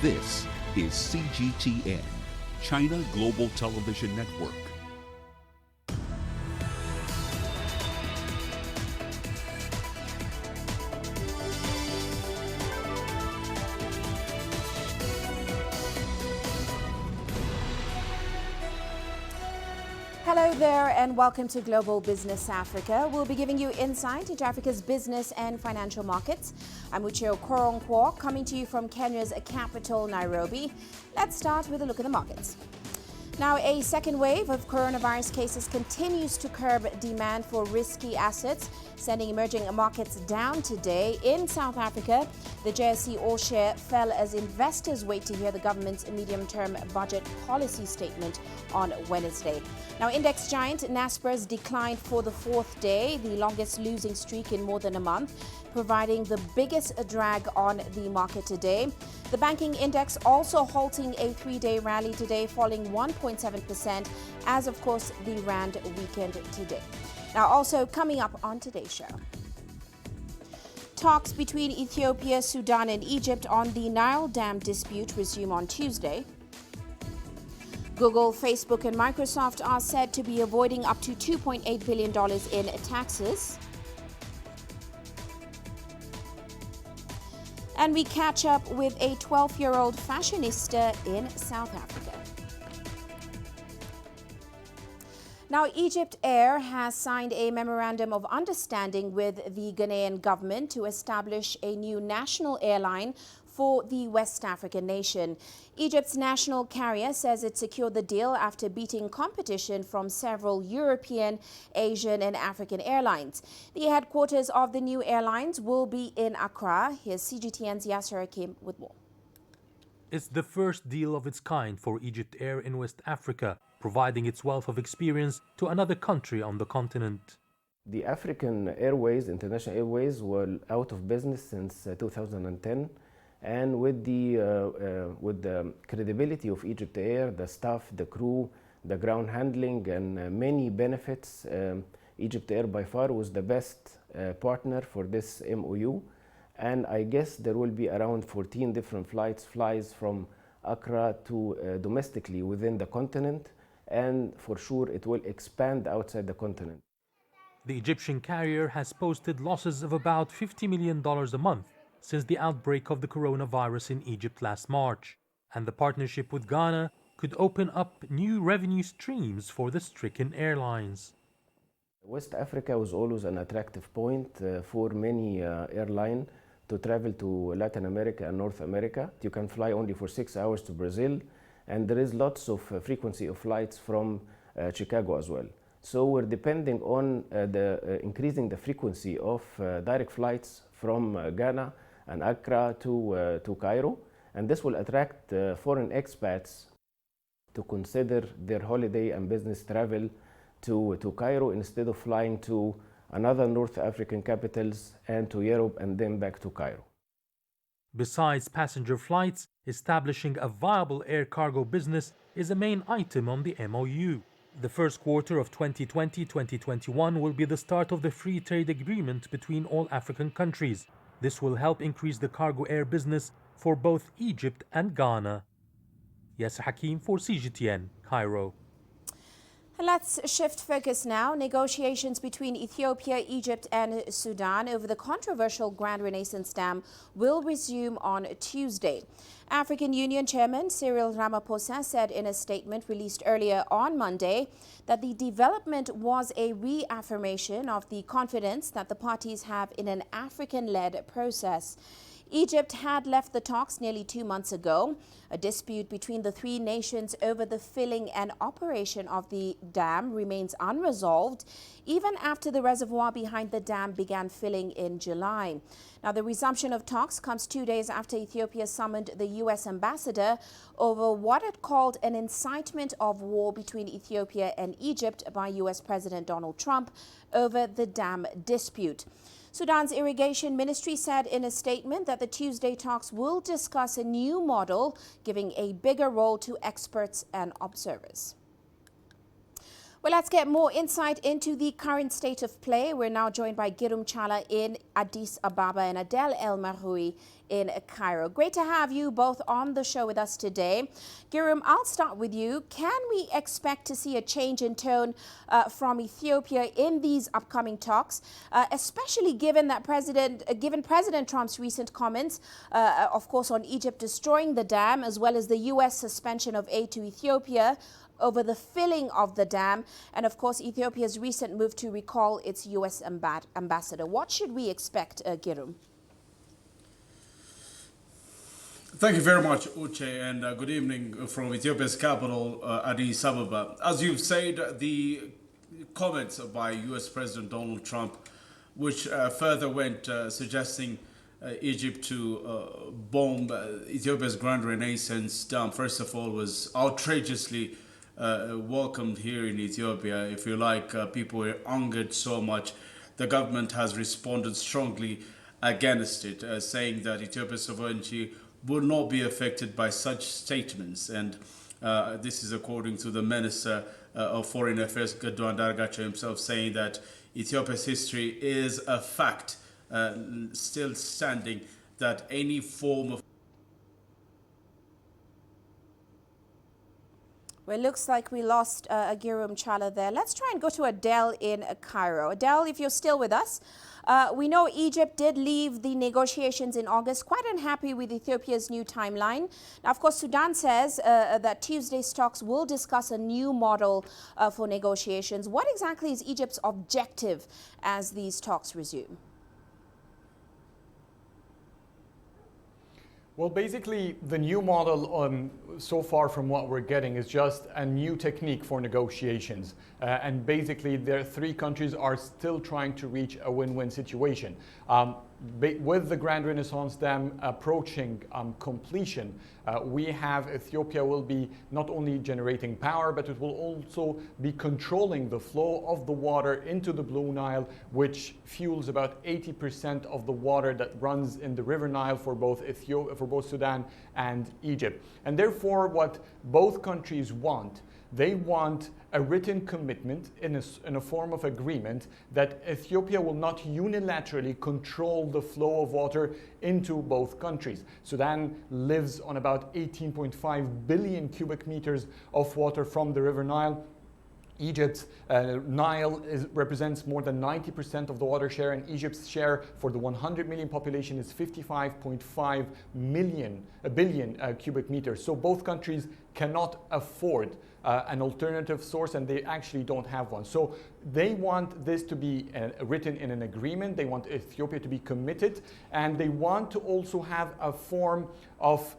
This is CGTN, China Global Television Network. Hello there and welcome to Global Business Africa. We'll be giving you insight into Africa's business and financial markets. I'm Uche Okoronkwo, coming to you from Kenya's capital, Nairobi. Let's start with a look at the markets. Now, a second wave of coronavirus cases continues to curb demand for risky assets, sending emerging markets down today. In South Africa, the JSE All-Share fell as investors wait to hear the government's medium-term budget policy statement on Wednesday. Now, index giant Naspers declined for the fourth day, the longest losing streak in more than a month, providing the biggest drag on the market today. The banking index also halting a three-day rally today, falling 1.7% as, of course, the Rand weakened today. Now, also coming up on today's show. Talks between Ethiopia, Sudan and Egypt on the Nile Dam dispute resume on Tuesday. Google, Facebook and Microsoft are said to be avoiding up to $2.8 billion in taxes. And we catch up with a 12-year-old fashionista in South Africa. Now, EgyptAir has signed a memorandum of understanding with the Ghanaian government to establish a new national airline for the West African nation. Egypt's national carrier says it secured the deal after beating competition from several European, Asian and African airlines. The headquarters of the new airlines will be in Accra. Here's CGTN's Yasser Hakim with more. It's the first deal of its kind for EgyptAir in West Africa, providing its wealth of experience to another country on the continent. The African Airways, International Airways, were out of business since 2010. And with the credibility of EgyptAir, the staff, the crew, the ground handling, and many benefits, EgyptAir by far was the best partner for this MOU. And I guess there will be around 14 different flies from Accra to domestically within the continent. And for sure, it will expand outside the continent. The Egyptian carrier has posted losses of about $50 million a month since the outbreak of the coronavirus in Egypt last March, and the partnership with Ghana could open up new revenue streams for the stricken airlines. West Africa was always an attractive point for many airlines to travel to Latin America and North America. You can fly only for 6 hours to Brazil, and there is lots of frequency of flights from Chicago as well. So we're depending on increasing the frequency of direct flights from Ghana and Accra to Cairo, and this will attract foreign expats to consider their holiday and business travel to Cairo instead of flying to another North African capitals and to Europe and then back to Cairo. Besides passenger flights, establishing a viable air cargo business is a main item on the MOU. The first quarter of 2020-2021 will be the start of the free trade agreement between all African countries. This will help increase the cargo air business for both Egypt and Ghana. Yasser Hakim for CGTN, Cairo. Let's shift focus now. Negotiations between Ethiopia, Egypt and Sudan over the controversial Grand Renaissance Dam will resume on Tuesday. African Union Chairman Cyril Ramaphosa said in a statement released earlier on Monday that the development was a reaffirmation of the confidence that the parties have in an African-led process. Egypt had left the talks nearly 2 months ago. A dispute between the three nations over the filling and operation of the dam remains unresolved, even after the reservoir behind the dam began filling in July. Now, the resumption of talks comes 2 days after Ethiopia summoned the U.S. ambassador over what it called an incitement of war between Ethiopia and Egypt by U.S. President Donald Trump over the dam dispute. Sudan's irrigation ministry said in a statement that the Tuesday talks will discuss a new model, giving a bigger role to experts and observers. Well, let's get more insight into the current state of play. We're now joined by Girum Chala in Addis Ababa and Adel El Maroui in Cairo. Great to have you both on the show with us today. Girum, I'll start with you. Can we expect to see a change in tone from Ethiopia in these upcoming talks, especially given that President Trump's recent comments, of course, on Egypt destroying the dam, as well as the U.S. suspension of aid to Ethiopia over the filling of the dam, and of course Ethiopia's recent move to recall its U.S. ambassador? What should we expect, Girum? Thank you very much, Uche, and good evening from Ethiopia's capital, Addis Ababa. As you've said, the comments by U.S. President Donald Trump, which further went suggesting Egypt to bomb Ethiopia's Grand Renaissance Dam, first of all, was outrageously welcomed here in Ethiopia. If you like, people were angered so much. The government has responded strongly against it, saying that Ethiopia's sovereignty will not be affected by such statements. And this is according to the Minister of Foreign Affairs, Gadu Andargacho himself, saying that Ethiopia's history is a fact, still standing, that any form of... Well, it looks like we lost Girum Chala there. Let's try and go to Adele in Cairo. Adele, if you're still with us. We know Egypt did leave the negotiations in August, quite unhappy with Ethiopia's new timeline. Now, of course, Sudan says that Tuesday's talks will discuss a new model for negotiations. What exactly is Egypt's objective as these talks resume? Well, basically, the new model, so far from what we're getting, is just a new technique for negotiations. And basically, their three countries are still trying to reach a win-win situation. With the Grand Renaissance Dam approaching completion, we have Ethiopia will be not only generating power, but it will also be controlling the flow of the water into the Blue Nile, which fuels about 80% of the water that runs in the River Nile for both Sudan and Egypt. And therefore, what both countries want, they want a written commitment in a form of agreement that Ethiopia will not unilaterally control the flow of water into both countries. Sudan lives on about 18.5 billion cubic meters of water from the River Nile. Egypt's Nile represents more than 90% of the water share, and Egypt's share for the 100 million population is 55.5 billion cubic meters. So both countries cannot afford an alternative source, and they actually don't have one. So they want this to be written in an agreement. They want Ethiopia to be committed, and they want to also have a form of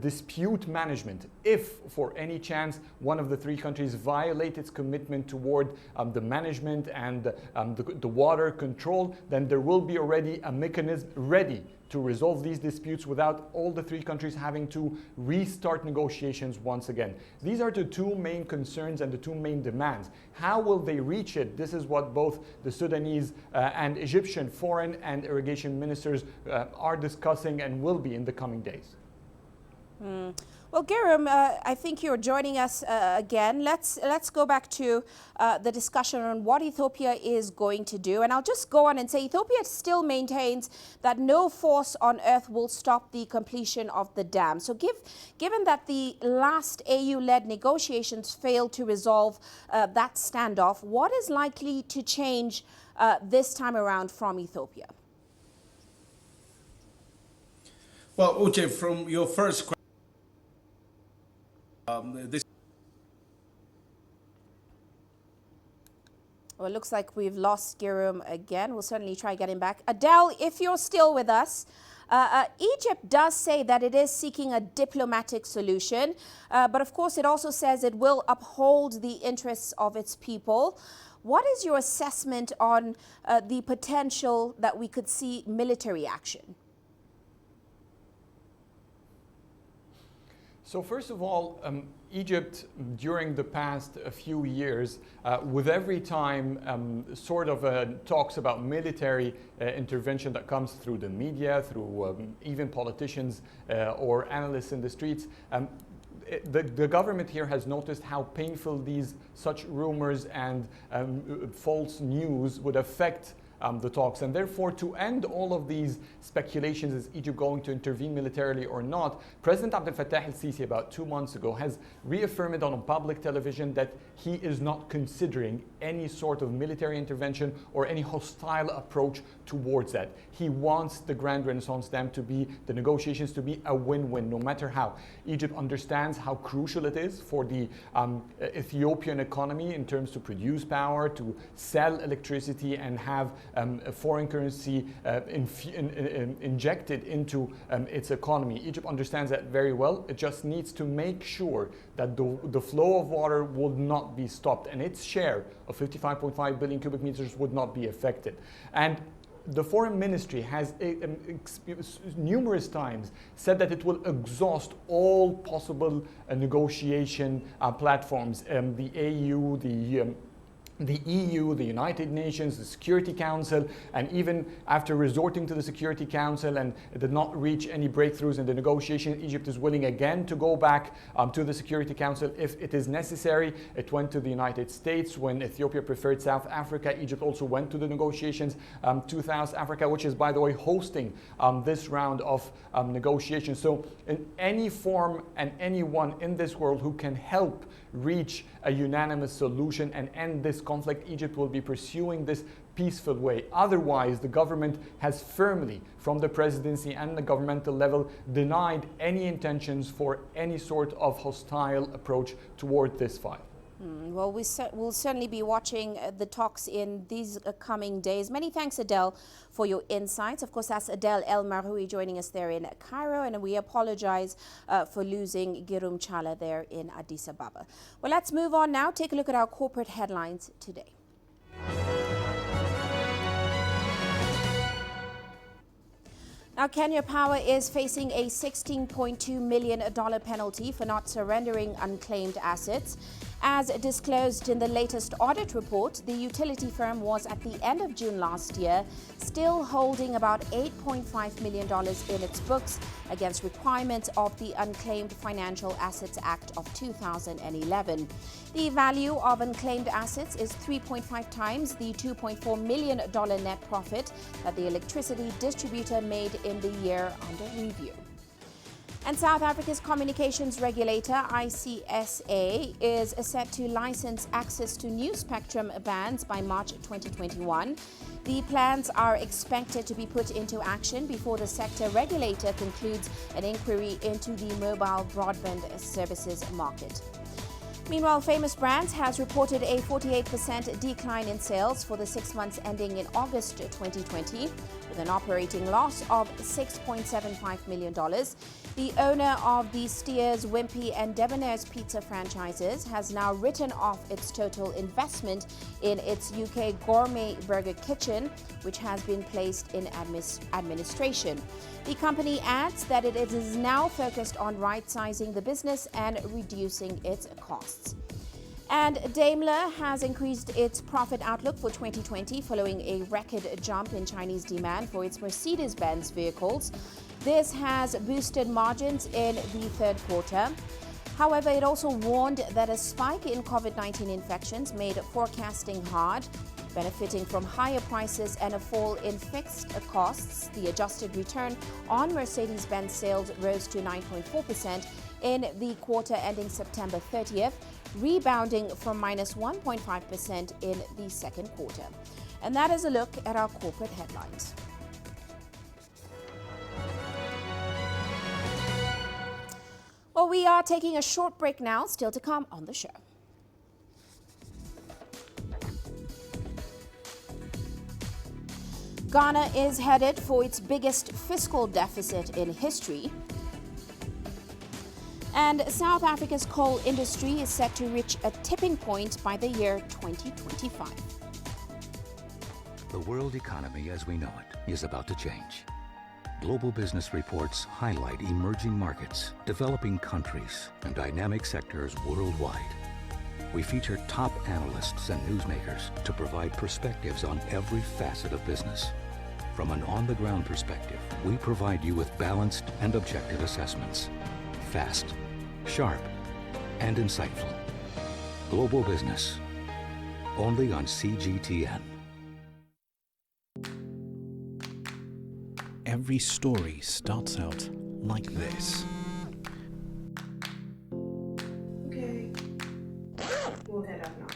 dispute management. If for any chance one of the three countries violate its commitment toward the management and the water control, then there will be already a mechanism ready to resolve these disputes without all the three countries having to restart negotiations once again. These are the two main concerns and the two main demands. How will they reach it? This is what both the Sudanese and Egyptian foreign and irrigation ministers are discussing and will be in the coming days. Well, Girum, I think you're joining us again. Let's go back to the discussion on what Ethiopia is going to do. And I'll just go on and say Ethiopia still maintains that no force on earth will stop the completion of the dam. So given that the last AU-led negotiations failed to resolve that standoff, what is likely to change this time around from Ethiopia? Well, Uche, from your first question, Well, it looks like we've lost Girum again. We'll certainly try getting back. Adele, if you're still with us, Egypt does say that it is seeking a diplomatic solution, but of course it also says it will uphold the interests of its people. What is your assessment on the potential that we could see military action? So first of all, Egypt, during the past few years, with every time talks about military intervention that comes through the media, through even politicians or analysts in the streets, the government here has noticed how painful such rumors and false news would affect the talks, and therefore to end all of these speculations, is Egypt going to intervene militarily or not, President Abdel Fattah el-Sisi about 2 months ago has reaffirmed on public television that he is not considering any sort of military intervention or any hostile approach towards that. He wants the Grand Renaissance Dam to be, the negotiations to be a win-win, no matter how. Egypt understands how crucial it is for the Ethiopian economy in terms to produce power, to sell electricity and have a foreign currency injected into its economy. Egypt understands that very well. It just needs to make sure that the flow of water would not be stopped and its share of 55.5 billion cubic meters would not be affected. And the foreign ministry has numerous times said that it will exhaust all possible negotiation platforms. The AU, the EU, the United Nations, the Security Council, and even after resorting to the Security Council and did not reach any breakthroughs in the negotiation, Egypt is willing again to go back to the Security Council if it is necessary. It went to the United States when Ethiopia preferred South Africa. Egypt also went to the negotiations to South Africa, which is, by the way, hosting this round of negotiations. So in any form and anyone in this world who can help reach a unanimous solution and end this conflict, Egypt will be pursuing this peaceful way. Otherwise, the government has firmly, from the presidency and the governmental level, denied any intentions for any sort of hostile approach toward this file. Well, we'll certainly be watching the talks in these coming days. Many thanks, Adel, for your insights. Of course, that's Adel El Marhoui joining us there in Cairo, and we apologize for losing Girum Chala there in Addis Ababa. Well, let's move on now. Take a look at our corporate headlines today. Now, Kenya Power is facing a $16.2 million penalty for not surrendering unclaimed assets. As disclosed in the latest audit report, the utility firm was at the end of June last year still holding about $8.5 million in its books against requirements of the Unclaimed Financial Assets Act of 2011. The value of unclaimed assets is 3.5 times the $2.4 million net profit that the electricity distributor made in the year under review. And South Africa's communications regulator, ICSA, is set to license access to new spectrum bands by March 2021. The plans are expected to be put into action before the sector regulator concludes an inquiry into the mobile broadband services market. Meanwhile, Famous Brands has reported a 48% decline in sales for the 6 months ending in August 2020, with an operating loss of $6.75 million. The owner of the Steers, Wimpy and Debonair's Pizza franchises has now written off its total investment in its UK gourmet burger kitchen, which has been placed in administration. The company adds that it is now focused on right-sizing the business and reducing its costs. And Daimler has increased its profit outlook for 2020 following a record jump in Chinese demand for its Mercedes-Benz vehicles. This has boosted margins in the third quarter. However, it also warned that a spike in COVID-19 infections made forecasting hard. Benefiting from higher prices and a fall in fixed costs, the adjusted return on Mercedes-Benz sales rose to 9.4% in the quarter ending September 30th, rebounding from minus 1.5% in the second quarter. And that is a look at our corporate headlines. Well, we are taking a short break now, still to come on the show. Ghana is headed for its biggest fiscal deficit in history. And South Africa's coal industry is set to reach a tipping point by the year 2025. The world economy as we know it is about to change. Global business reports highlight emerging markets, developing countries, and dynamic sectors worldwide. We feature top analysts and newsmakers to provide perspectives on every facet of business. From an on-the-ground perspective, we provide you with balanced and objective assessments. Fast, sharp, and insightful. Global Business, only on CGTN. Every story starts out like this. Okay. We'll head up now.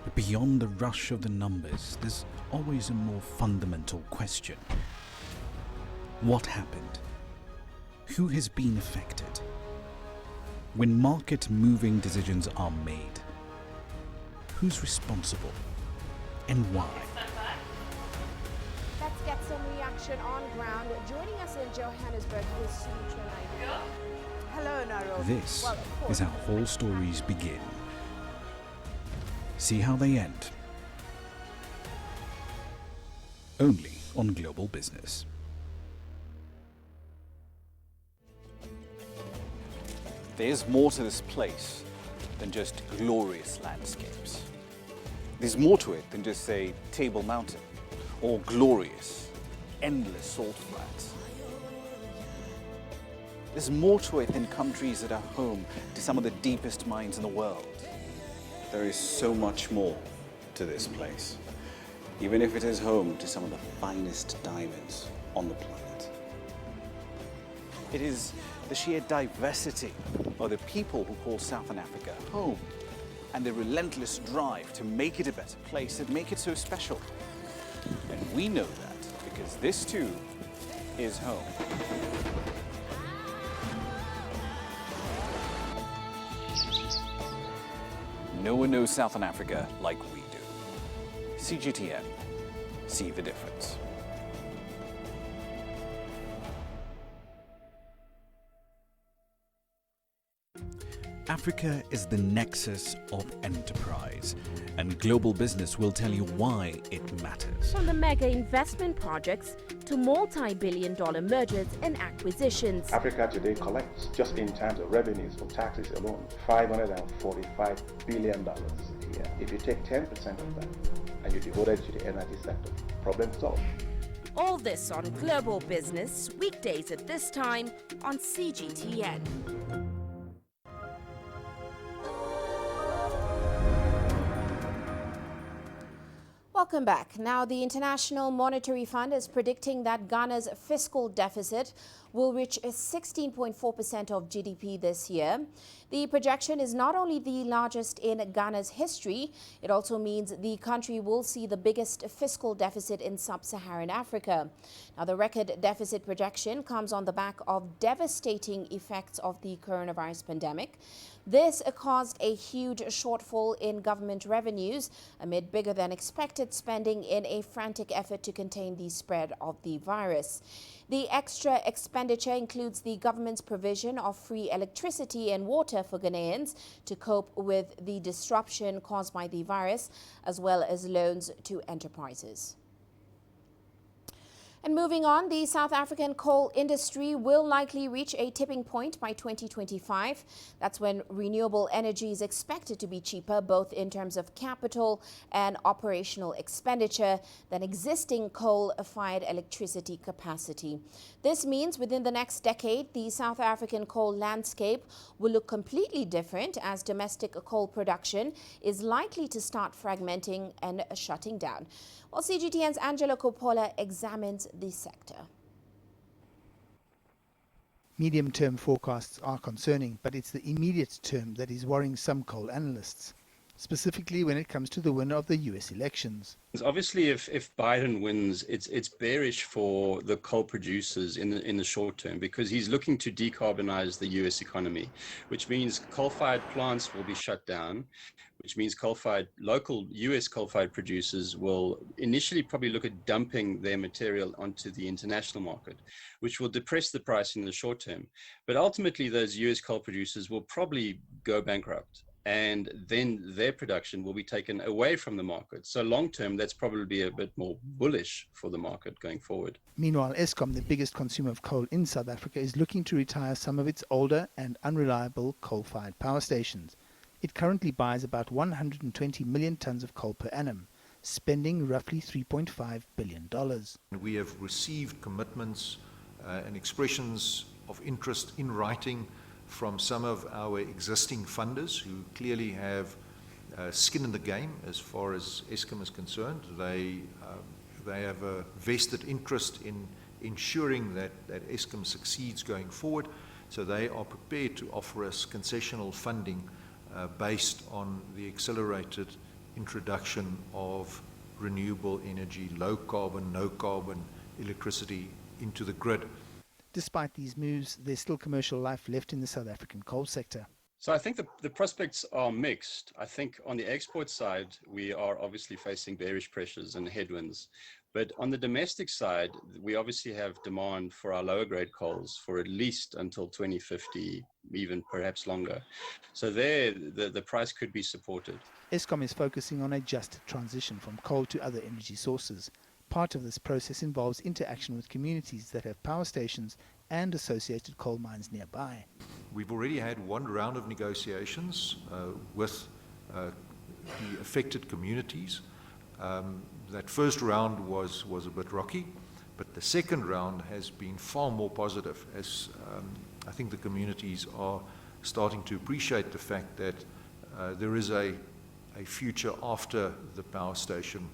But beyond the rush of the numbers, there's always a more fundamental question. What happened? Who has been affected? When market-moving decisions are made, who's responsible and why? Let's get some reaction on ground. Joining us in Johannesburg is Sutra Naidoo. Hello, Nairobi. This is how whole stories begin. See how they end. Only on Global Business. There's more to this place than just glorious landscapes. There's more to it than just, say, Table Mountain or glorious, endless salt flats. There's more to it than countries that are home to some of the deepest mines in the world. There is so much more to this place, even if it is home to some of the finest diamonds on the planet. It is the sheer diversity of the people who call Southern Africa home, and the relentless drive to make it a better place that make it so special. And we know that because this too is home. No one knows Southern Africa like we do. CGTN, see the difference. Africa is the nexus of enterprise, and Global Business will tell you why it matters. From the mega investment projects to multi-billion-dollar mergers and acquisitions. Africa today collects, just in terms of revenues from taxes alone, $545 billion a year. If you take 10% of that and you devote it to the energy sector, problem solved. All this on Global Business, weekdays at this time on CGTN. Welcome back. Now, the International Monetary Fund is predicting that Ghana's fiscal deficit will reach 16.4% of GDP this year. The projection is not only the largest in Ghana's history, it also means the country will see the biggest fiscal deficit in sub-Saharan Africa. Now, the record deficit projection comes on the back of devastating effects of the coronavirus pandemic. This caused a huge shortfall in government revenues amid bigger than expected spending in a frantic effort to contain the spread of the virus. The extra expenditure includes the government's provision of free electricity and water for Ghanaians to cope with the disruption caused by the virus, as well as loans to enterprises. And moving on, the South African coal industry will likely reach a tipping point by 2025. That's when renewable energy is expected to be cheaper, both in terms of capital and operational expenditure, than existing coal-fired electricity capacity. This means within the next decade, the South African coal landscape will look completely different as domestic coal production is likely to start fragmenting and shutting down. Well, CGTN's Angela Coppola examines the sector. Medium-term forecasts are concerning, but it's the immediate term that is worrying some coal analysts, specifically when it comes to the winner of the US elections. Obviously, if Biden wins, it's bearish for the coal producers in the short term, because he's looking to decarbonize the US economy, which means coal-fired plants will be shut down, which means local US coal-fired producers will initially probably look at dumping their material onto the international market, which will depress the price in the short term. But ultimately, those US coal producers will probably go bankrupt, and then their production will be taken away from the market. So long term, that's probably a bit more bullish for the market going forward. Meanwhile, Eskom, the biggest consumer of coal in South Africa, is looking to retire some of its older and unreliable coal-fired power stations. It currently buys about 120 million tons of coal per annum, spending roughly $3.5 billion. We have received commitments and expressions of interest in writing from some of our existing funders who clearly have skin in the game as far as Eskom is concerned. They have a vested interest in ensuring that Eskom succeeds going forward, so they are prepared to offer us concessional funding based on the accelerated introduction of renewable energy, low carbon, no carbon electricity into the grid. Despite these moves, there's still commercial life left in the South African coal sector. So I think the prospects are mixed. I think on the export side, we are obviously facing bearish pressures and headwinds. But on the domestic side, we obviously have demand for our lower grade coals for at least until 2050, even perhaps longer. So there, the price could be supported. Eskom is focusing on a just transition from coal to other energy sources. Part of this process involves interaction with communities that have power stations and associated coal mines nearby. We've already had one round of negotiations with the affected communities. That first round was a bit rocky, but the second round has been far more positive, as I think the communities are starting to appreciate the fact that there is a future after the power station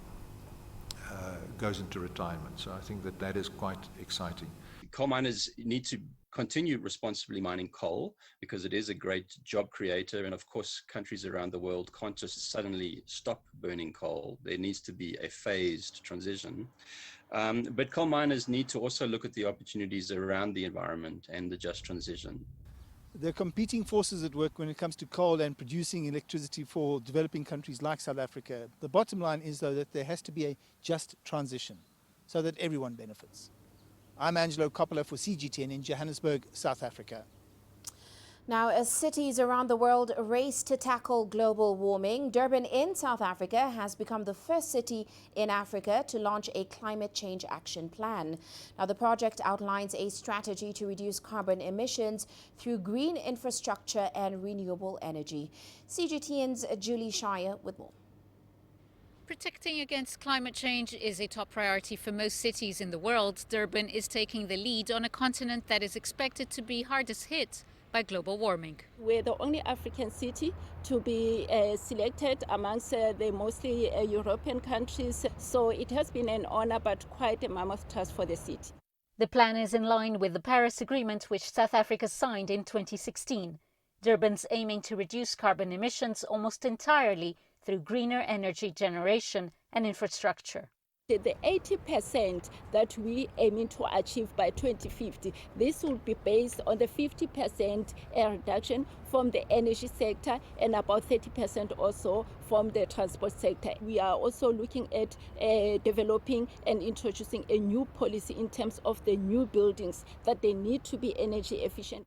goes into retirement. So I think that is quite exciting. Coal miners need to continue responsibly mining coal because it is a great job creator. And of course, countries around the world can't just suddenly stop burning coal. There needs to be a phased transition. But coal miners need to also look at the opportunities around the environment and the just transition. There are competing forces at work when it comes to coal and producing electricity for developing countries like South Africa. The bottom line is, though, that there has to be a just transition so that everyone benefits. I'm Angelo Coppola for CGTN in Johannesburg, South Africa. Now, as cities around the world race to tackle global warming, Durban in South Africa has become the first city in Africa to launch a climate change action plan. Now, the project outlines a strategy to reduce carbon emissions through green infrastructure and renewable energy. CGTN's Julie Shire with more. Protecting against climate change is a top priority for most cities in the world. Durban is taking the lead on a continent that is expected to be hardest hit by global warming. We're the only African city to be selected amongst the mostly European countries. So it has been an honor, but quite a mammoth task for the city. The plan is in line with the Paris Agreement, which South Africa signed in 2016. Durban's aiming to reduce carbon emissions almost entirely through greener energy generation and infrastructure. The 80% that we aiming to achieve by 2050, this will be based on the 50% reduction from the energy sector and about 30% also from the transport sector. We are also looking at developing and introducing a new policy in terms of the new buildings, that they need to be energy efficient.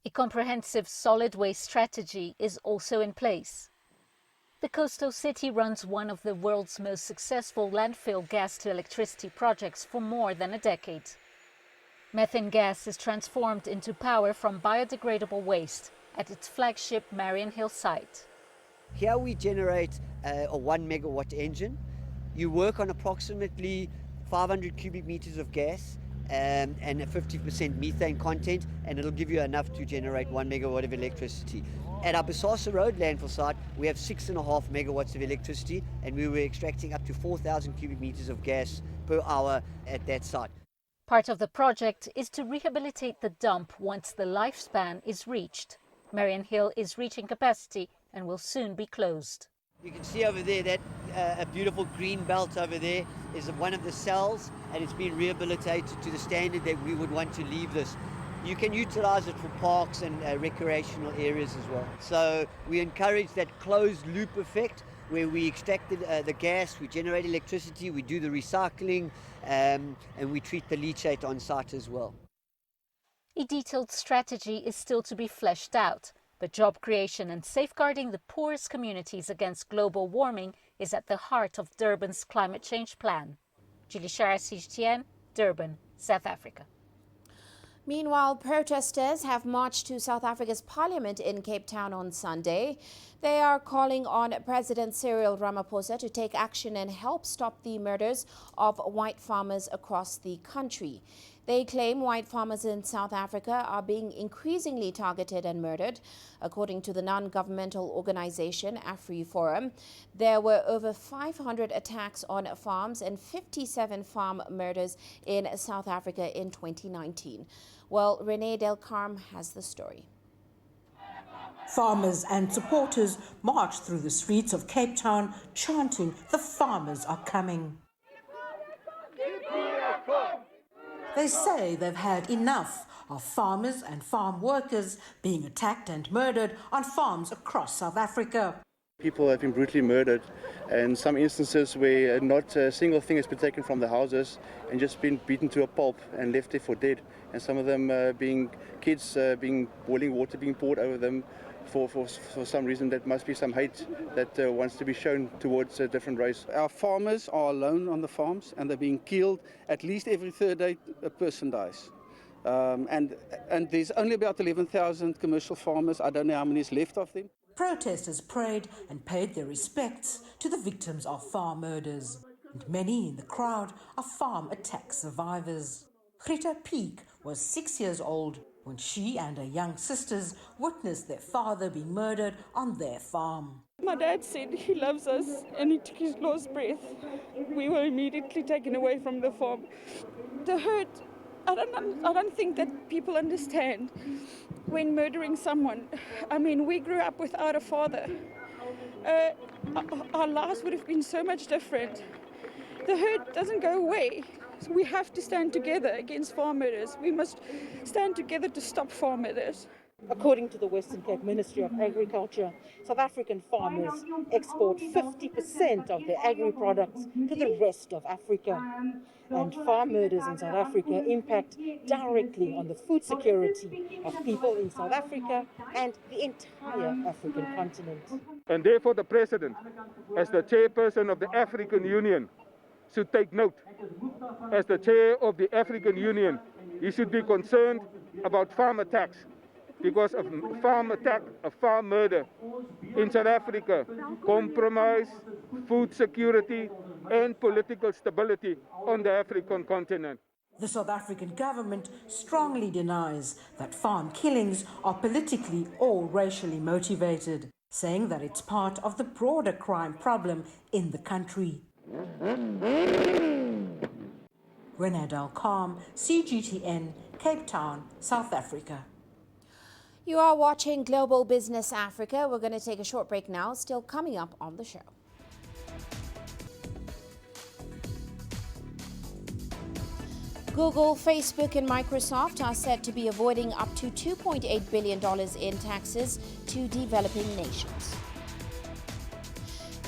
A comprehensive solid waste strategy is also in place. The coastal city runs one of the world's most successful landfill gas-to-electricity projects for more than a decade. Methane gas is transformed into power from biodegradable waste at its flagship Marion Hill site. Here we generate a 1 megawatt engine. You work on approximately 500 cubic meters of gas and a 50% methane content, and it'll give you enough to generate 1 megawatt of electricity. At our Bosasa Road landfill site, we have 6.5 megawatts of electricity, and we were extracting up to 4,000 cubic meters of gas per hour at that site. Part of the project is to rehabilitate the dump once the lifespan is reached. Marion Hill is reaching capacity and will soon be closed. You can see over there that a beautiful green belt over there is one of the cells, and it's been rehabilitated to the standard that we would want to leave this. You can utilize it for parks and recreational areas as well. So we encourage that closed loop effect where we extract the gas, we generate electricity, we do the recycling, and we treat the leachate on site as well. A detailed strategy is still to be fleshed out, but job creation and safeguarding the poorest communities against global warming is at the heart of Durban's climate change plan. Julie Shara, CGTN, Durban, South Africa. Meanwhile, protesters have marched to South Africa's parliament in Cape Town on Sunday. They are calling on President Cyril Ramaphosa to take action and help stop the murders of white farmers across the country. They claim white farmers in South Africa are being increasingly targeted and murdered. According to the non-governmental organization AfriForum, there were over 500 attacks on farms and 57 farm murders in South Africa in 2019. Well, Renee Delcarme has the story. Farmers and supporters marched through the streets of Cape Town chanting, "The farmers are coming." They say they've had enough of farmers and farm workers being attacked and murdered on farms across South Africa. People have been brutally murdered, and some instances where not a single thing has been taken from the houses and just been beaten to a pulp and left there for dead. And some of them being kids, being boiling water being poured over them for some reason. That must be some hate that wants to be shown towards a different race. Our farmers are alone on the farms and they're being killed. At least every third day a person dies. And there's only about 11,000 commercial farmers. I don't know how many is left of them. Protesters prayed and paid their respects to the victims of farm murders. And many in the crowd are farm attack survivors. Greta Peak was 6 years old when she and her young sisters witnessed their father being murdered on their farm. My dad said he loves us and he took his last breath. We were immediately taken away from the farm. The hurt, I don't think that people understand when murdering someone. I mean, we grew up without a father. Our lives would have been so much different. The hurt doesn't go away. So we have to stand together against farm murders. We must stand together to stop farm murders. According to the Western Cape Ministry of Agriculture, South African farmers export 50% of their agri-products to the rest of Africa. And farm murders in South Africa impact directly on the food security of people in South Africa and the entire African continent. And therefore the President, as the chairperson of the African Union, should take note. As the chair of the African Union, he should be concerned about farm attacks, because a farm attack, a farm murder in South Africa compromise food security and political stability on the African continent. The South African government strongly denies that farm killings are politically or racially motivated, saying that it's part of the broader crime problem in the country. Renee Delcarme, CGTN, Cape Town, South Africa. You are watching Global Business Africa. We're going to take a short break now, still coming up on the show. Google, Facebook and Microsoft are said to be avoiding up to $2.8 billion in taxes to developing nations.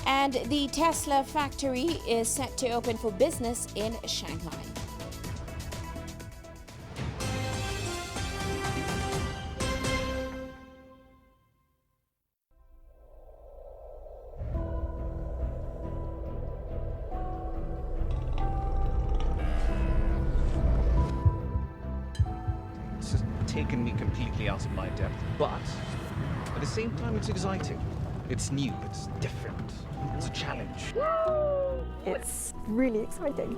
And the Tesla factory is set to open for business in Shanghai. It's just taken me completely out of my depth, but at the same time it's exciting. It's new, it's different, it's a challenge. It's really exciting.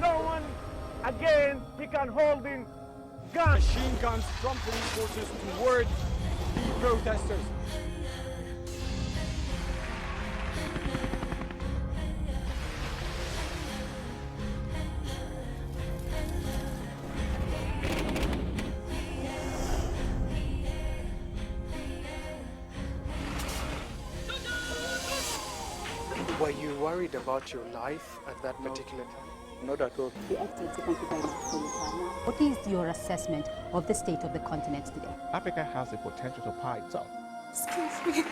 No one again, he can hold in guns. Machine guns from police forces toward the protesters. Were you worried about your life at that particular time? Not at all. Thank you very much for your time. What is your assessment of the state of the continent today? Africa has the potential to power itself. Excuse me.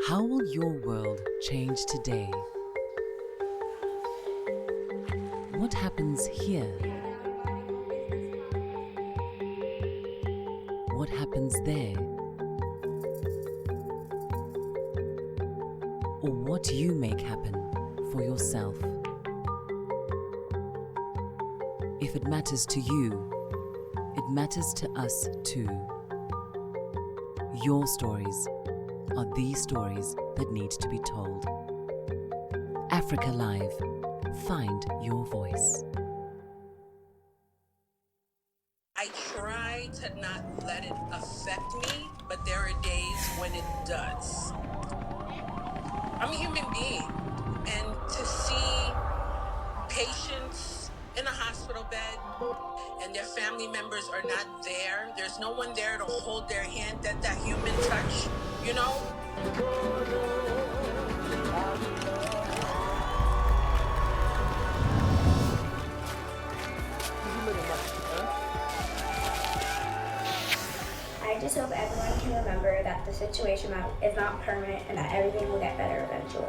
How will your world change today? What happens here? What happens there? Or what you make happen for yourself? If it matters to you, it matters to us too. Your stories are these stories that need to be told. Africa Live. Find your voice. I try to not let it affect me, but there are days when it does. I'm a human being, and to see patients in a hospital bed and their family members are not there, there's no one there to hold their hand, that human touch, you know? I just hope everyone can remember that the situation is not permanent and that everything will get better eventually.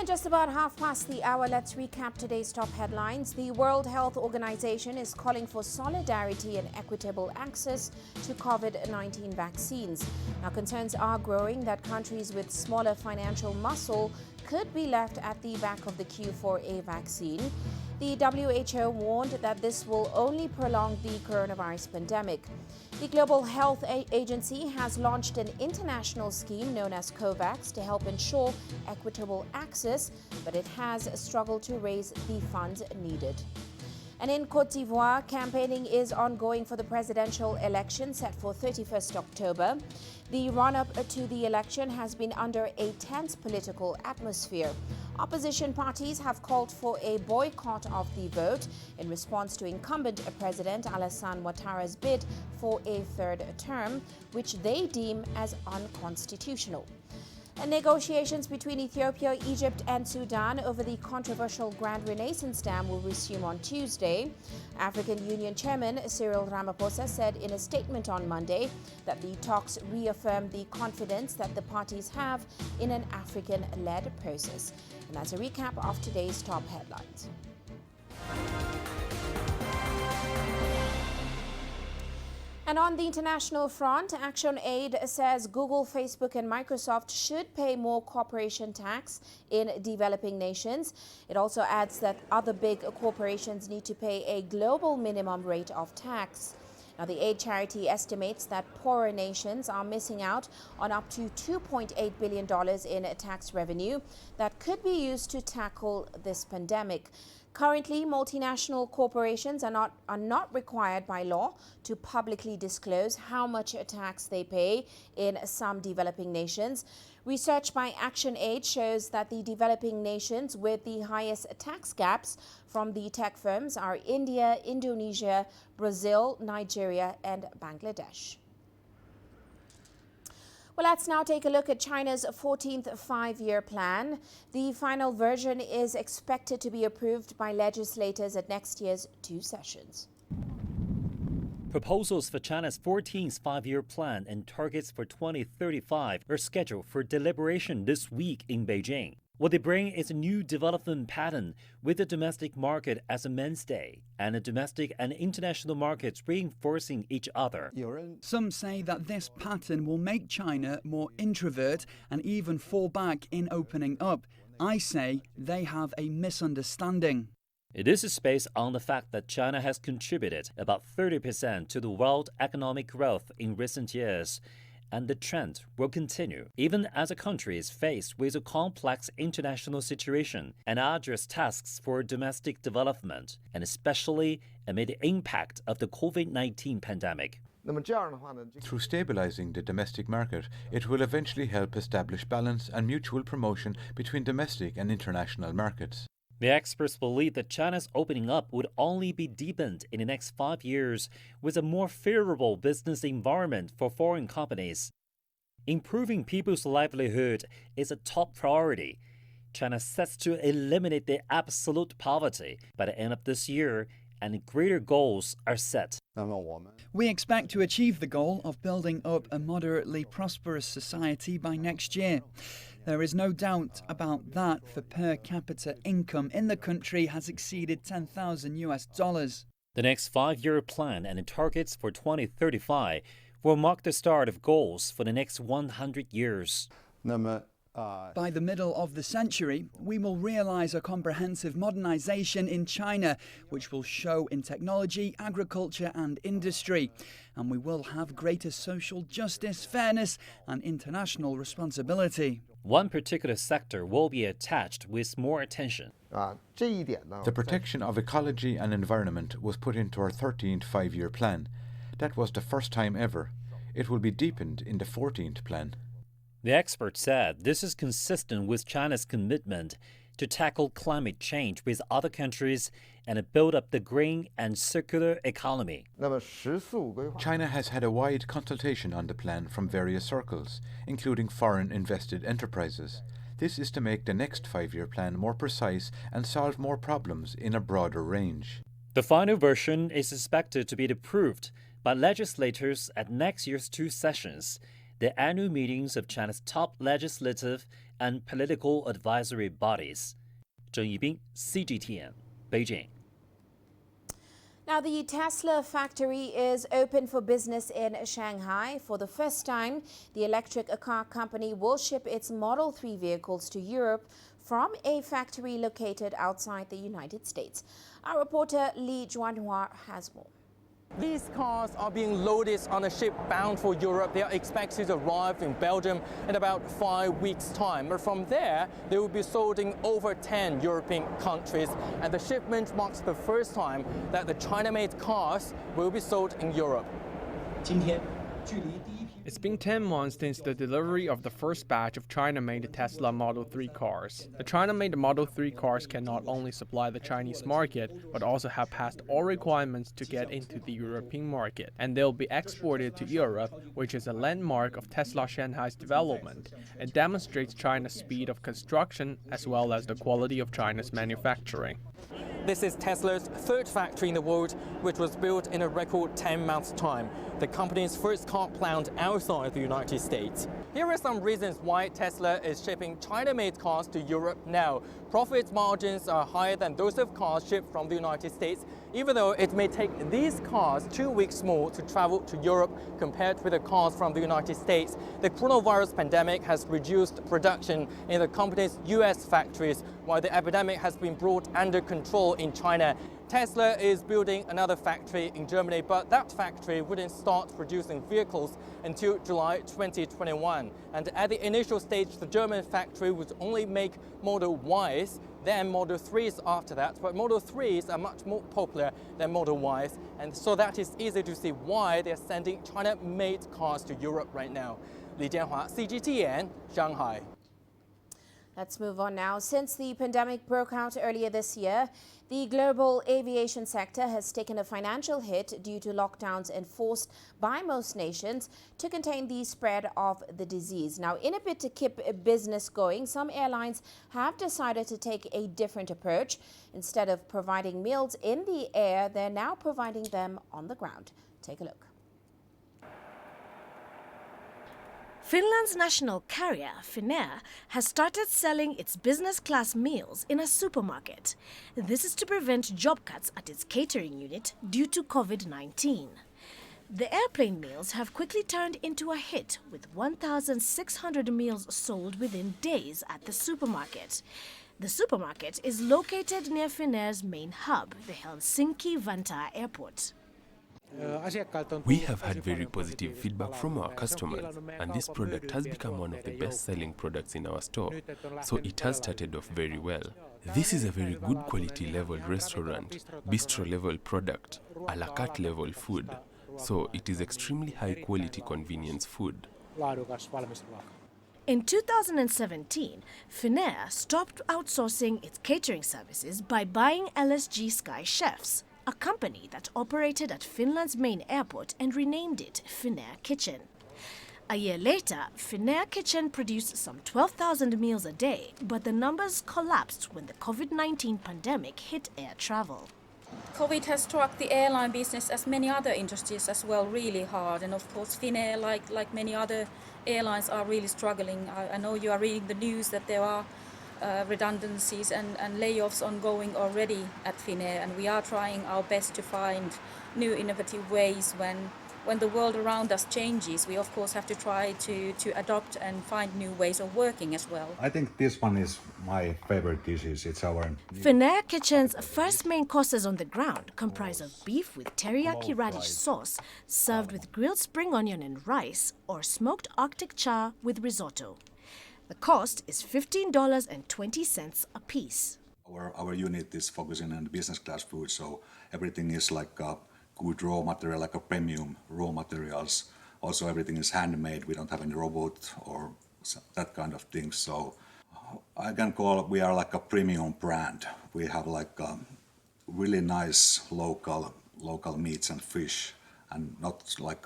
Just about 1:30, let's recap today's top headlines. The World Health Organization is calling for solidarity and equitable access to COVID-19 vaccines. Now, concerns are growing that countries with smaller financial muscle could be left at the back of the queue for a vaccine. The WHO warned that this will only prolong the coronavirus pandemic. The Global Health Agency has launched an international scheme known as COVAX to help ensure equitable access, but it has struggled to raise the funds needed. And in Côte d'Ivoire, campaigning is ongoing for the presidential election set for 31st October. The run-up to the election has been under a tense political atmosphere. Opposition parties have called for a boycott of the vote in response to incumbent President Alassane Ouattara's bid for a third term, which they deem as unconstitutional. And negotiations between Ethiopia, Egypt and Sudan over the controversial Grand Renaissance Dam will resume on Tuesday. African Union Chairman Cyril Ramaphosa said in a statement on Monday that the talks reaffirm the confidence that the parties have in an African-led process. And that's a recap of today's top headlines. And on the international front, ActionAid says Google, Facebook and Microsoft should pay more corporation tax in developing nations. It also adds that other big corporations need to pay a global minimum rate of tax. Now, the aid charity estimates that poorer nations are missing out on up to $2.8 billion in tax revenue that could be used to tackle this pandemic. Currently, multinational corporations are not required by law to publicly disclose how much tax they pay in some developing nations. Research by ActionAid shows that the developing nations with the highest tax gaps from the tech firms are India, Indonesia, Brazil, Nigeria, and Bangladesh. Well, let's now take a look at China's 14th five-year plan. The final version is expected to be approved by legislators at next year's two sessions. Proposals for China's 14th five-year plan and targets for 2035 are scheduled for deliberation this week in Beijing. What they bring is a new development pattern with the domestic market as a mainstay and the domestic and international markets reinforcing each other. Some say that this pattern will make China more introvert and even fall back in opening up. I say they have a misunderstanding. This is based on the fact that China has contributed about 30% to the world economic growth in recent years. And the trend will continue, even as a country is faced with a complex international situation and arduous tasks for domestic development, and especially amid the impact of the COVID-19 pandemic. Through stabilizing the domestic market, it will eventually help establish balance and mutual promotion between domestic and international markets. The experts believe that China's opening up would only be deepened in the next 5 years with a more favorable business environment for foreign companies. Improving people's livelihood is a top priority. China sets to eliminate the absolute poverty by the end of this year, and greater goals are set. We expect to achieve the goal of building up a moderately prosperous society by next year. There is no doubt about that. The per capita income in the country has exceeded $10,000. The next 5-year plan and the targets for 2035 will mark the start of goals for the next 100 years. By the middle of the century, we will realize a comprehensive modernization in China, which will show in technology, agriculture and industry. And we will have greater social justice, fairness and international responsibility. One particular sector will be attached with more attention. The protection of ecology and environment was put into our 13th five-year plan. That was the first time ever. It will be deepened in the 14th plan. The expert said this is consistent with China's commitment to tackle climate change with other countries and build up the green and circular economy. China has had a wide consultation on the plan from various circles, including foreign invested enterprises. This is to make the next 5-year plan more precise and solve more problems in a broader range. The final version is expected to be approved by legislators at next year's 2 sessions, the annual meetings of China's top legislative and political advisory bodies. Zheng Yibing, CGTN, Beijing. Now, the Tesla factory is open for business in Shanghai. For the first time, the electric car company will ship its Model 3 vehicles to Europe from a factory located outside the United States. Our reporter Li Zhuanhua has more. These cars are being loaded on a ship bound for Europe. They are expected to arrive in Belgium in about 5 weeks' time. But from there, they will be sold in over 10 European countries. And the shipment marks the first time that the China-made cars will be sold in Europe. It's been 10 months since the delivery of the first batch of China-made Tesla Model 3 cars. The China-made Model 3 cars can not only supply the Chinese market, but also have passed all requirements to get into the European market. And they'll be exported to Europe, which is a landmark of Tesla Shanghai's development. It demonstrates China's speed of construction as well as the quality of China's manufacturing. This is Tesla's third factory in the world, which was built in a record 10 months' time. The company's first car plant outside the United States. Here are some reasons why Tesla is shipping China-made cars to Europe now. Profit margins are higher than those of cars shipped from the United States, even though it may take these cars 2 weeks more to travel to Europe compared with the cars from the United States. The coronavirus pandemic has reduced production in the company's US factories, while the epidemic has been brought under control in China. Tesla is building another factory in Germany, but that factory wouldn't start producing vehicles until July 2021. And at the initial stage, the German factory would only make Model Ys, then Model 3s after that. But Model 3s are much more popular than Model Ys, and so that is easy to see why they're sending China-made cars to Europe right now. Li Jianhua, CGTN, Shanghai. Let's move on now. Since the pandemic broke out earlier this year, the global aviation sector has taken a financial hit due to lockdowns enforced by most nations to contain the spread of the disease. Now, in a bid to keep business going, some airlines have decided to take a different approach. Instead of providing meals in the air, they're now providing them on the ground. Take a look. Finland's national carrier, Finnair, has started selling its business class meals in a supermarket. This is to prevent job cuts at its catering unit due to COVID-19. The airplane meals have quickly turned into a hit, with 1,600 meals sold within days at the supermarket. The supermarket is located near Finnair's main hub, the Helsinki-Vantaa airport. We have had very positive feedback from our customers, and this product has become one of the best-selling products in our store, so it has started off very well. This is a very good quality level restaurant, bistro level product, a la carte level food, so it is extremely high quality convenience food. In 2017, Finnair stopped outsourcing its catering services by buying LSG Sky Chefs, a company that operated at Finland's main airport, and renamed it Finnair Kitchen. A year later, Finnair Kitchen produced some 12,000 meals a day, but the numbers collapsed when the COVID-19 pandemic hit air travel. COVID has struck the airline business, as many other industries as well, really hard. And of course, Finnair, like many other airlines, are really struggling. I know you are reading the news that there are redundancies and layoffs ongoing already at Finnair, and we are trying our best to find new innovative ways. When the world around us changes, we of course have to try to adopt and find new ways of working as well. I think this one is my favorite dish. It's our Finnair Kitchen's first main courses on the ground comprise of beef with teriyaki radish sauce, served with grilled spring onion and rice, or smoked Arctic char with risotto. The cost is $15.20 a piece. Our unit is focusing on business class food, so everything is like good raw material, like a premium raw materials. Also, everything is handmade. We don't have any robot or that kind of thing. So I can call we are like a premium brand. We have like really nice local meats and fish, and not like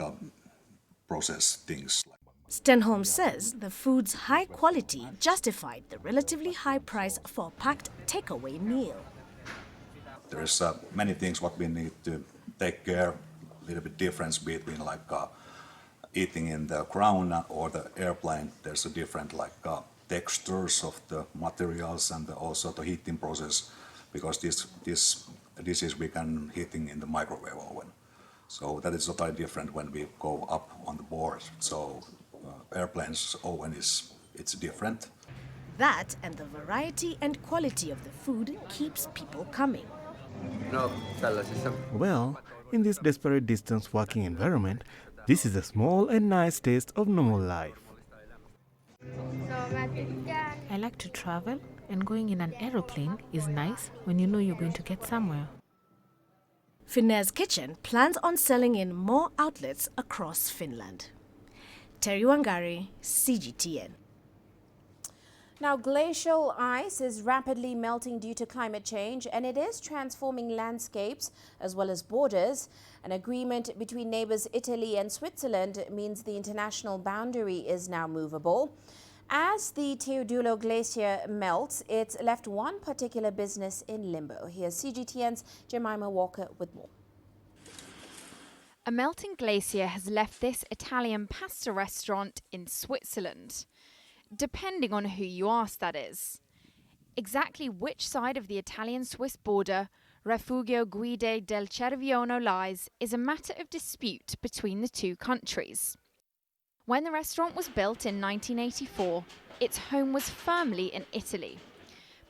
processed things. Stenholm says the food's high quality justified the relatively high price for a packed takeaway meal. There's many things what we need to take care, a little bit difference between like eating in the ground or the airplane. There's a different like textures of the materials and also the heating process, because this dishes we can heating in the microwave oven. So that is totally different when we go up on the board. So airplane's oven it's different. That and the variety and quality of the food keeps people coming. Well, in this desperate distance working environment, this is a small and nice taste of normal life. I like to travel, and going in an aeroplane is nice when you know you're going to get somewhere. Finnair's Kitchen plans on selling in more outlets across Finland. Terry Wangari, CGTN. Now, glacial ice is rapidly melting due to climate change, and it is transforming landscapes as well as borders. An agreement between neighbors Italy and Switzerland means the international boundary is now movable. As the Teodulo Glacier melts, it's left one particular business in limbo. Here's CGTN's Jemima Walker with more. A melting glacier has left this Italian pasta restaurant in Switzerland. Depending on who you ask, that is. Exactly which side of the Italian-Swiss border Refugio Guide del Cerviono lies is a matter of dispute between the two countries. When the restaurant was built in 1984, its home was firmly in Italy.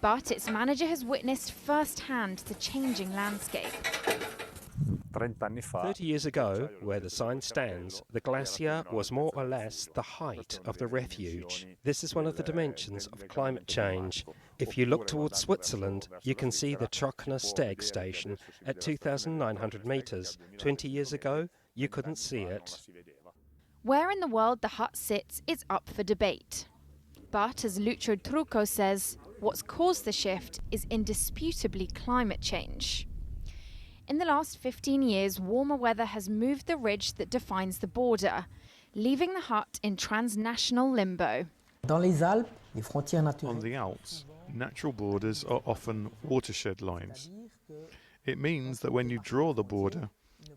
But its manager has witnessed firsthand the changing landscape. 30 years ago, where the sign stands, the glacier was more or less the height of the refuge. This is one of the dimensions of climate change. If you look towards Switzerland, you can see the Trockner Steg station at 2,900 meters. 20 years ago, you couldn't see it. Where in the world the hut sits is up for debate. But as Lucio Trucco says, what's caused the shift is indisputably climate change. In the last 15 years, warmer weather has moved the ridge that defines the border, leaving the hut in transnational limbo. On the Alps, natural borders are often watershed lines. It means that when you draw the border,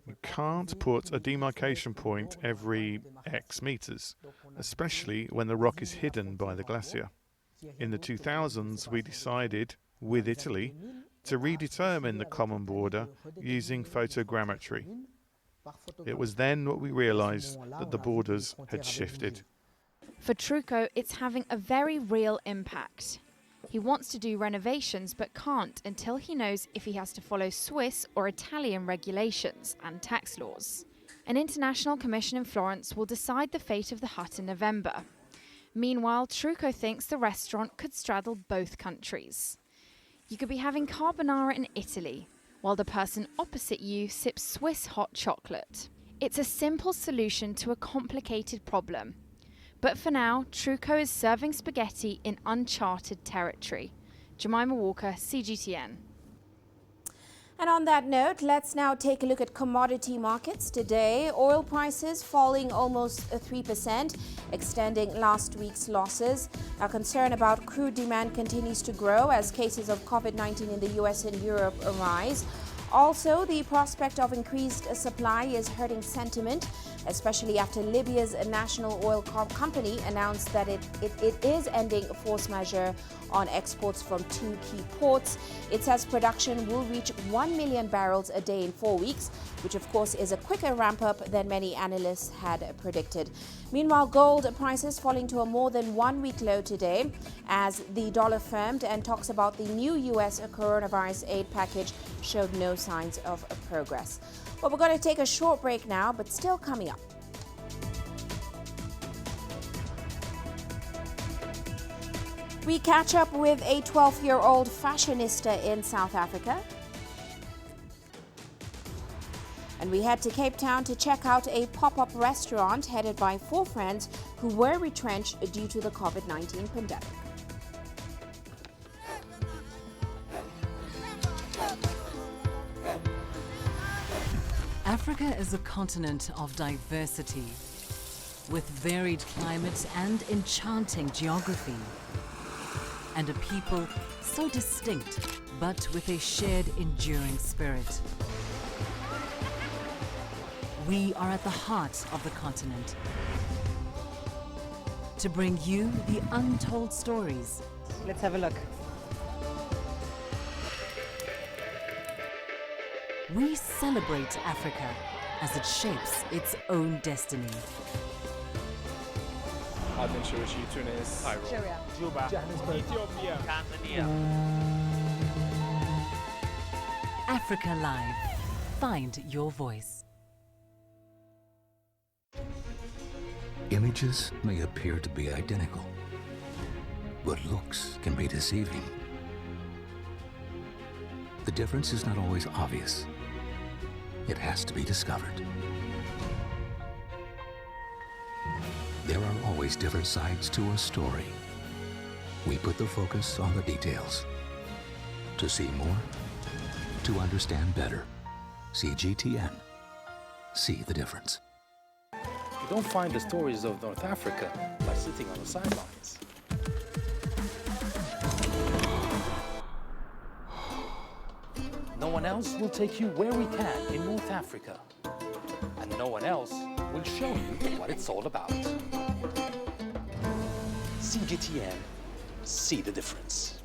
You can't put a demarcation point every X meters, especially when the rock is hidden by the glacier. In the 2000s, we decided, with Italy, to redetermine the common border using photogrammetry. It was then that we realized that the borders had shifted. For Trucco, it's having a very real impact. He wants to do renovations but can't until he knows if he has to follow Swiss or Italian regulations and tax laws. An international commission in Florence will decide the fate of the hut in November. Meanwhile, Trucco thinks the restaurant could straddle both countries. You could be having carbonara in Italy, while the person opposite you sips Swiss hot chocolate. It's a simple solution to a complicated problem. But for now, Trucco is serving spaghetti in uncharted territory. Jemima Walker, CGTN. And on that note, let's now take a look at commodity markets today. Oil prices falling almost 3%, extending last week's losses. Now, concern about crude demand continues to grow as cases of COVID-19 in the US and Europe arise. Also, the prospect of increased supply is hurting sentiment, especially after Libya's national oil company announced that it is ending force majeure on exports from 2 key ports. It says production will reach 1 million barrels a day in 4 weeks, which of course is a quicker ramp up than many analysts had predicted. Meanwhile, gold prices falling to a more than 1 week low today as the dollar firmed, and talks about the new US coronavirus aid package showed no signs of progress. Well, we're going to take a short break now, but still coming up. We catch up with a 12-year-old fashionista in South Africa. And we head to Cape Town to check out a pop-up restaurant headed by 4 friends who were retrenched due to the COVID-19 pandemic. Africa is a continent of diversity, with varied climate and enchanting geography, and a people so distinct, but with a shared enduring spirit. We are at the heart of the continent to bring you the untold stories. Let's have a look. We celebrate Africa as it shapes its own destiny. Tunis, Cairo, Juba, Ethiopia, Tanzania. Africa Live. Find your voice. Images may appear to be identical, but looks can be deceiving. The difference is not always obvious. It has to be discovered. There are always different sides to a story. We put the focus on the details. To see more, to understand better. CGTN. See the difference. You don't find the stories of North Africa by sitting on the sidelines. No one else will take you where we can in North Africa. And no one else will show you what it's all about. CGTN, see the difference.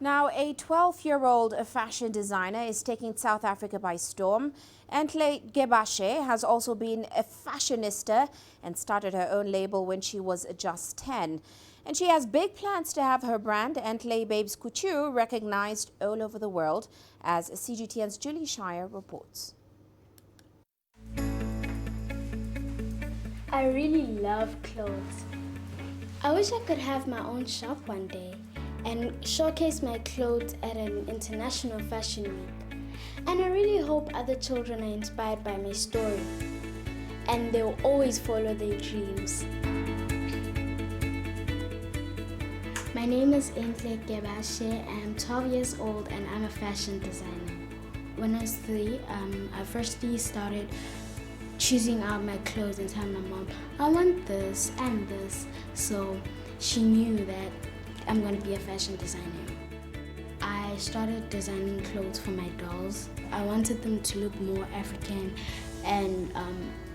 Now, a 12-year-old fashion designer is taking South Africa by storm. Ntle Gebashe has also been a fashionista and started her own label when she was just 10. And she has big plans to have her brand, Ntle Babes Couture, recognized all over the world, as CGTN's Julie Shire reports. I really love clothes. I wish I could have my own shop one day and showcase my clothes at an international fashion week. And I really hope other children are inspired by my story and they'll always follow their dreams. My name is Entle Gebashe. I'm 12 years old and I'm a fashion designer. When I was 3, I firstly started choosing out my clothes and telling my mom, I want this and this. So she knew that I'm going to be a fashion designer. I started designing clothes for my dolls. I wanted them to look more African, and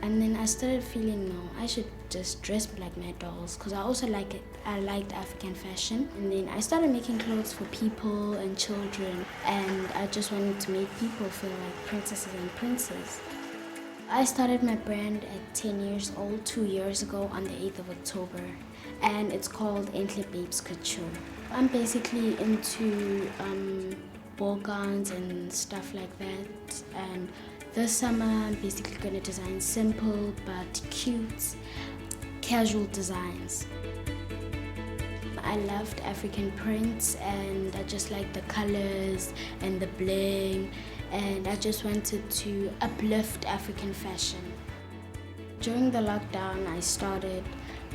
then I started feeling, no, I should just dress like my dolls, because I also like it. I liked African fashion, and then I started making clothes for people and children, and I just wanted to make people feel like princesses and princes. I started my brand at 10 years old, 2 years ago on the 8th of October, and it's called Entle Babes Couture. I'm basically into ball gowns and stuff like that, and this summer I'm basically going to design simple but cute, casual designs. I loved African prints and I just liked the colors and the bling, and I just wanted to uplift African fashion. During the lockdown I started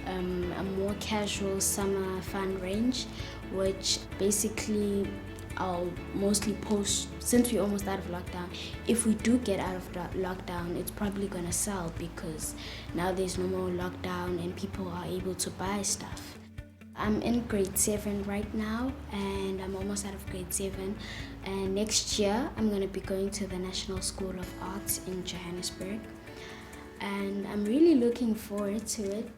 a more casual summer fun range, which basically I'll mostly post since we're almost out of lockdown. If we do get out of lockdown, it's probably gonna sell because now there's no more lockdown and people are able to buy stuff. I'm in grade 7 right now and I'm almost out of grade 7, and next year I'm gonna be going to the National School of Arts in Johannesburg, and I'm really looking forward to it.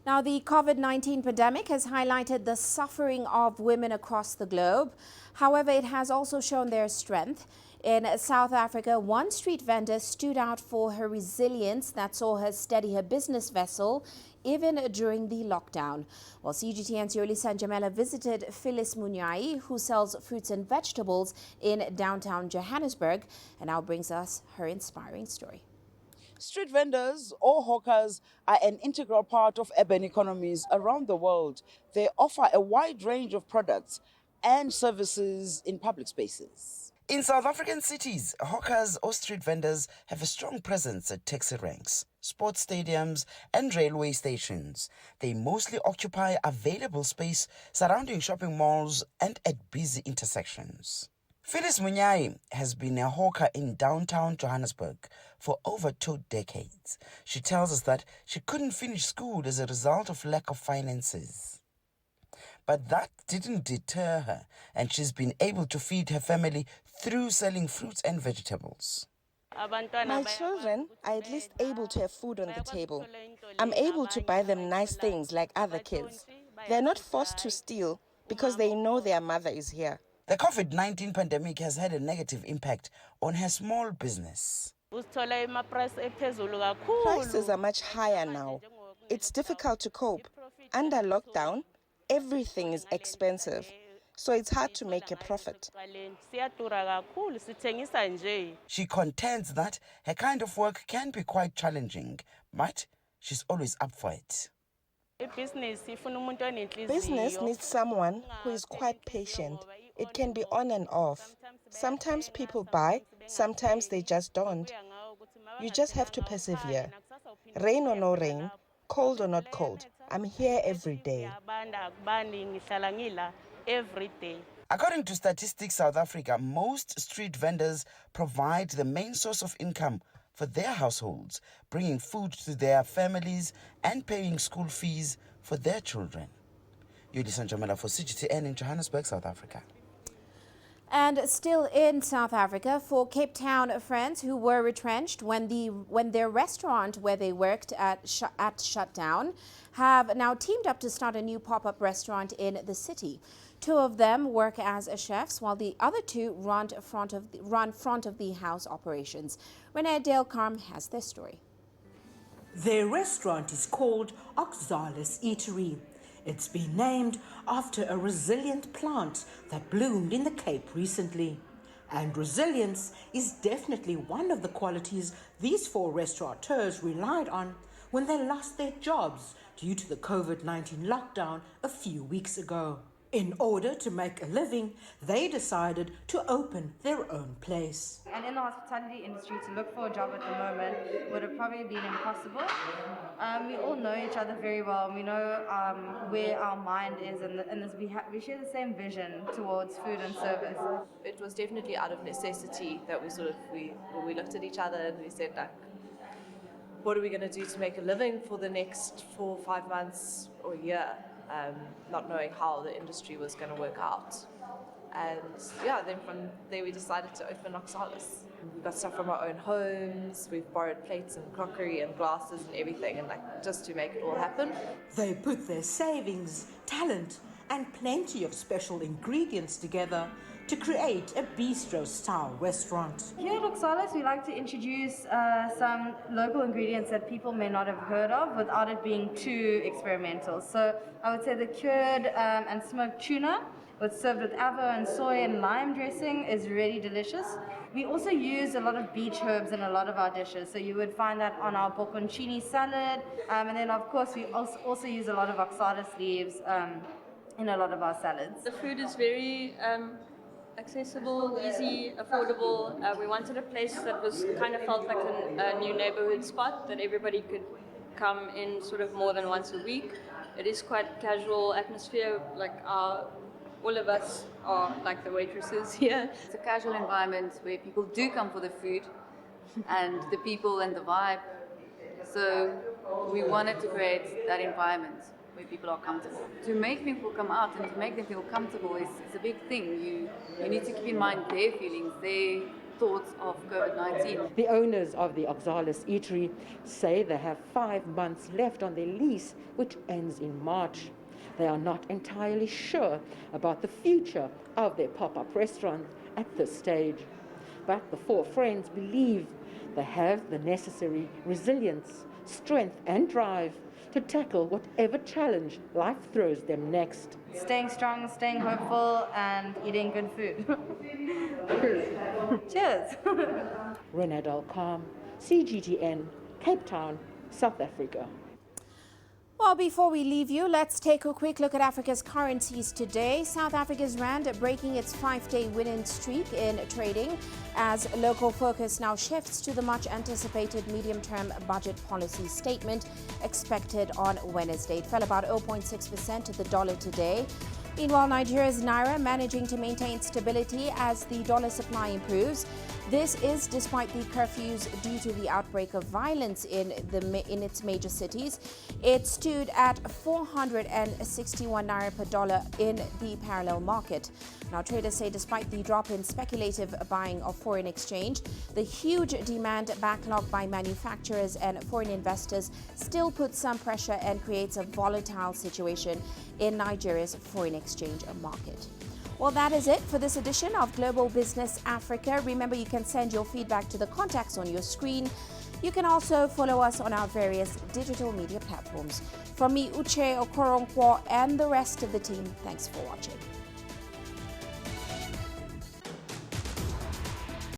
Now, the COVID-19 pandemic has highlighted the suffering of women across the globe. However, it has also shown their strength. In South Africa, one street vendor stood out for her resilience that saw her steady her business vessel even during the lockdown. While CGTN's Yoli Sanjamela visited Phyllis Munyai, who sells fruits and vegetables in downtown Johannesburg, and now brings us her inspiring story. Street vendors or hawkers are an integral part of urban economies around the world. They offer a wide range of products and services in public spaces. In South African cities, hawkers or street vendors have a strong presence at taxi ranks, sports stadiums, and railway stations. They mostly occupy available space surrounding shopping malls and at busy intersections. Phyllis Munyai has been a hawker in downtown Johannesburg for over 2 decades. She tells us that she couldn't finish school as a result of lack of finances. But that didn't deter her, and she's been able to feed her family through selling fruits and vegetables. My children are at least able to have food on the table. I'm able to buy them nice things like other kids. They're not forced to steal because they know their mother is here. The COVID-19 pandemic has had a negative impact on her small business. Prices are much higher now. It's difficult to cope. Under lockdown, everything is expensive, so it's hard to make a profit. She contends that her kind of work can be quite challenging, but she's always up for it. Business needs someone who is quite patient. It can be on and off. Sometimes people buy, sometimes they just don't. You just have to persevere. Rain or no rain, cold or not cold, I'm here every day. According to Statistics South Africa, most street vendors provide the main source of income for their households, bringing food to their families and paying school fees for their children. Yuli Sanjamela for CGTN in Johannesburg, South Africa. And still in South Africa, for Cape Town friends who were retrenched when their restaurant where they worked at shut down, have now teamed up to start a new pop-up restaurant in the city. 2 of them work as chefs, while the other 2 run front of the house operations. Renee Dale-Carm has their story. Their restaurant is called Oxalis Eatery. It's been named after a resilient plant that bloomed in the Cape recently. And resilience is definitely one of the qualities these 4 restaurateurs relied on when they lost their jobs due to the COVID-19 lockdown a few weeks ago. In order to make a living, they decided to open their own place. And in the hospitality industry, to look for a job at the moment would have probably been impossible. We all know each other very well. We know where our mind is, and we share the same vision towards food and service. It was definitely out of necessity that we looked at each other and we said, like, what are we going to do to make a living for the next 4 or 5 months or a year? Not knowing how the industry was going to work out. And yeah, then from there we decided to open Oxalis. We got stuff from our own homes, we've borrowed plates and crockery and glasses and everything, and just to make it all happen. They put their savings, talent and plenty of special ingredients together to create a bistro-style restaurant. Here at Oxalis, we like to introduce some local ingredients that people may not have heard of without it being too experimental. So I would say the cured and smoked tuna, served with avo and soy and lime dressing, is really delicious. We also use a lot of beach herbs in a lot of our dishes, so you would find that on our bocconcini salad, and then of course we also use a lot of oxalis leaves in a lot of our salads. The food is very accessible, easy, affordable. We wanted a place that was kind of felt like a new neighborhood spot that everybody could come in sort of more than once a week. It is quite casual atmosphere, like all of us are like the waitresses here. It's a casual environment where people do come for the food and the people and the vibe. So we wanted to create that environment where people are comfortable. To make people come out and to make them feel comfortable is a big thing. You need to keep in mind their feelings, their thoughts of COVID-19. The owners of the Oxalis Eatery say they have 5 months left on their lease, which ends in March. They are not entirely sure about the future of their pop-up restaurant at this stage. But the four friends believe they have the necessary resilience, strength and drive to tackle whatever challenge life throws them next. Staying strong, staying hopeful, and eating good food. Cheers! Renad Al-Kham, CGTN, Cape Town, South Africa. Well, before we leave you, let's take a quick look at Africa's currencies today. South Africa's rand breaking its 5-day winning streak in trading as local focus now shifts to the much anticipated medium-term budget policy statement expected on Wednesday. It fell about 0.6% to the dollar today. Meanwhile, Nigeria's Naira managing to maintain stability as the dollar supply improves. This is despite the curfews due to the outbreak of violence in its major cities. It stood at 461 Naira per dollar in the parallel market. Now, traders say despite the drop in speculative buying of foreign exchange, the huge demand backlog by manufacturers and foreign investors still puts some pressure and creates a volatile situation in Nigeria's foreign exchange market. Well, that is it for this edition of Global Business Africa. Remember, you can send your feedback to the contacts on your screen. You can also follow us on our various digital media platforms. From me, Uche Okoronkwo, and the rest of the team, thanks for watching.